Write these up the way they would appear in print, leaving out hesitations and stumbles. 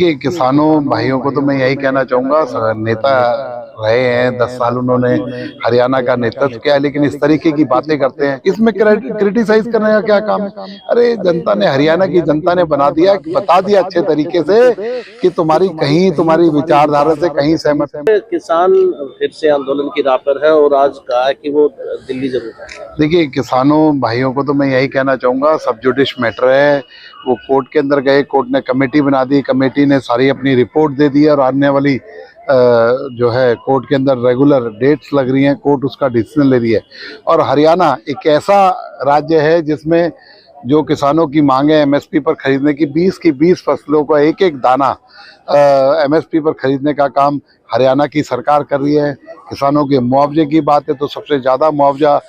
कि किसानों भाइयों को तो मैं यही कहना चाहूंगा, नेता रहे हैं 10 साल उन्होंने हरियाणा का नेतृत्व किया, लेकिन इस तरीके की बातें करते हैं, इसमें क्रिटिसाइज करने का क्या काम है। अरे जनता ने, हरियाणा की जनता ने बता दिया अच्छे तरीके से कि तुम्हारी विचारधारा से कहीं सहमत है। किसान फिर से आंदोलन की राह पर है और आज कहा है कि वो दिल्ली जरूर है। देखिए, किसानों भाइयों को तो मैं यही कहना चाहूंगा, सब जुडिश मैटर है। वो कोर्ट के अंदर गए, कोर्ट ने कमेटी बना दी, कमेटी ने सारी अपनी रिपोर्ट दे दी और आने वाली जो है कोर्ट के अंदर रेगुलर डेट्स लग रही हैं, कोर्ट उसका डिसीजन ले रही है। और हरियाणा एक ऐसा राज्य है जिसमें जो किसानों की मांग है एमएसपी पर खरीदने की, 20 की 20 फसलों का एक एक दाना एमएसपी पर खरीदने का काम हरियाणा की सरकार कर रही है। किसानों के मुआवजे की बात है तो सबसे ज़्यादा मुआवजा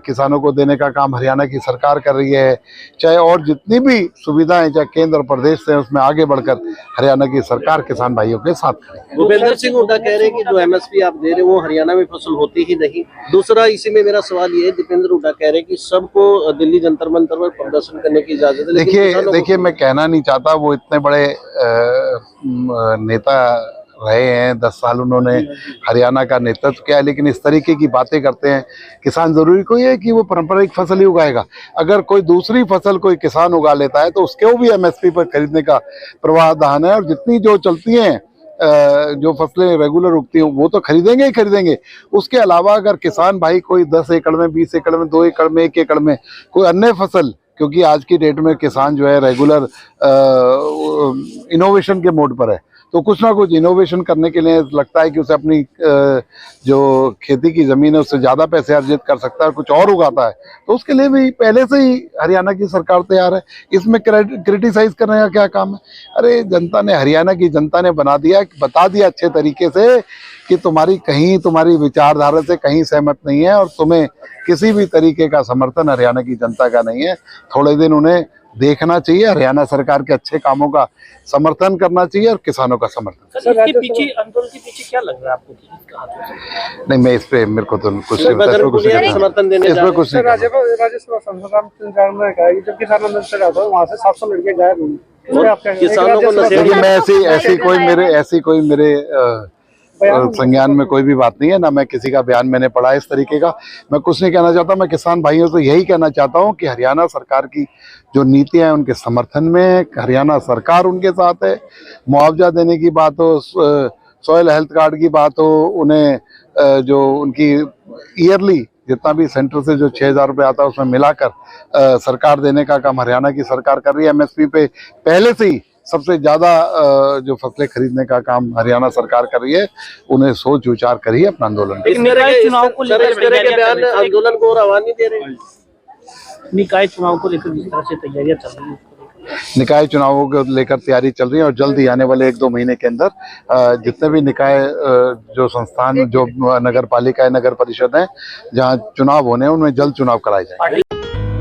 किसानों को देने का काम हरियाणा की सरकार कर रही है। चाहे और जितनी भी सुविधाएं चाहे केंद्र और प्रदेश से, उसमें आगे बढ़कर हरियाणा की सरकार किसान भाइयों के साथ खड़ी है। भूपेंद्र सिंह हुड्डा कह रहे हैं कि जो एमएसपी आप दे रहे हो वो हरियाणा में फसल होती ही नहीं। दूसरा इसी में मेरा सवाल ये है, दीपेंद्र हुड्डा कह रहे हैं कि सबको दिल्ली जंतर मंतर पर प्रदर्शन करने की इजाजत है। देखिए मैं कहना नहीं चाहता, वो इतने बड़े नेता रहे हैं, 10 साल उन्होंने हरियाणा का नेतृत्व किया, लेकिन इस तरीके की बातें करते हैं। किसान जरूरी कोई है कि वो पारंपरिक फसल ही उगाएगा। अगर कोई दूसरी फसल कोई किसान उगा लेता है तो उसके भी एमएसपी पर खरीदने का प्रावधान है, और जितनी जो चलती हैं जो फसलें रेगुलर उगती हैं वो तो खरीदेंगे ही खरीदेंगे। उसके अलावा अगर किसान भाई कोई 10 एकड़ में, 20 एकड़ में, 2 एकड़ में, 1 एकड़ में कोई अन्य फसल, क्योंकि आज की डेट में किसान जो है रेगुलर इनोवेशन के मोड पर है, तो कुछ ना कुछ इनोवेशन करने के लिए लगता है कि उसे अपनी जो खेती की जमीन है उससे ज़्यादा पैसे अर्जित कर सकता है, कुछ और उगाता है, तो उसके लिए भी पहले से ही हरियाणा की सरकार तैयार है। इसमें क्रिटिसाइज करने का क्या काम है। अरे जनता ने, हरियाणा की जनता ने बता दिया अच्छे तरीके से कि तुम्हारी विचारधारा से कहीं सहमत नहीं है और तुम्हें किसी भी तरीके का समर्थन हरियाणा की जनता का नहीं है। थोड़े दिन उन्हें देखना चाहिए, हरियाणा सरकार के अच्छे कामों का समर्थन करना चाहिए और किसानों का समर्थन। सर, इसके पीछे, आंदोलन के पीछे क्या लग रहा है आपको? नहीं, मैं इस पे, मेरे को तो कुछ समर्थन देने इसमें कुछ नहीं। राज्यसभा सांसद ने कहा कि जब किसान आंदोलन चल रहा था वहाँ से 700 लड़के गायब हुए। किसानों को मैं ऐसी कोई मेरे संज्ञान में कोई भी बात नहीं है, ना मैं किसी का बयान मैंने पढ़ा इस तरीके का। मैं कुछ नहीं कहना चाहता। मैं किसान भाइयों से यही कहना चाहता हूं कि हरियाणा सरकार की जो नीतियां हैं उनके समर्थन में, हरियाणा सरकार उनके साथ है। मुआवजा देने की बात हो, सॉइल हेल्थ कार्ड की बात हो, उन्हें जो उनकी ईयरली जितना भी सेंटर से जो 6,000 रुपये आता है उसमें मिलाकर सरकार देने का काम हरियाणा की सरकार कर रही है। एमएसपी पे पहले से ही सबसे ज्यादा जो फसलें खरीदने का काम हरियाणा सरकार कर रही है। उन्हें सोच विचार कर ही अपना आंदोलन चुनाव को लेकर आंदोलन को रवा नहीं दे रहे। निकाय चुनाव को लेकर जिस तरह से तैयारियां चल रही है, निकाय चुनावों को लेकर तैयारी चल रही है और जल्द ही आने वाले 1-2 महीने के अंदर जितने भी निकाय जो संस्थान, जो नगर पालिका है, नगर परिषद है, जहां चुनाव होने हैं उनमें जल्द चुनाव कराए जाएंगे।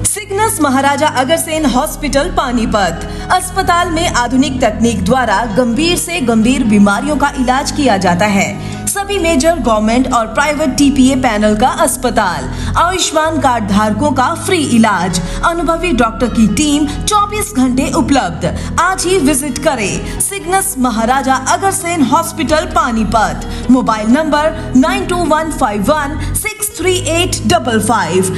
सिग्नस महाराजा अग्रसेन हॉस्पिटल पानीपत अस्पताल में आधुनिक तकनीक द्वारा गंभीर से गंभीर बीमारियों का इलाज किया जाता है। सभी मेजर गवर्नमेंट और प्राइवेट टीपीए पैनल का अस्पताल, आयुष्मान कार्ड धारकों का फ्री इलाज, अनुभवी डॉक्टर की टीम 24 घंटे उपलब्ध। आज ही विजिट करें Cygnus Maharaja Agrasen hospital Panipat. Mobile number 9215163855।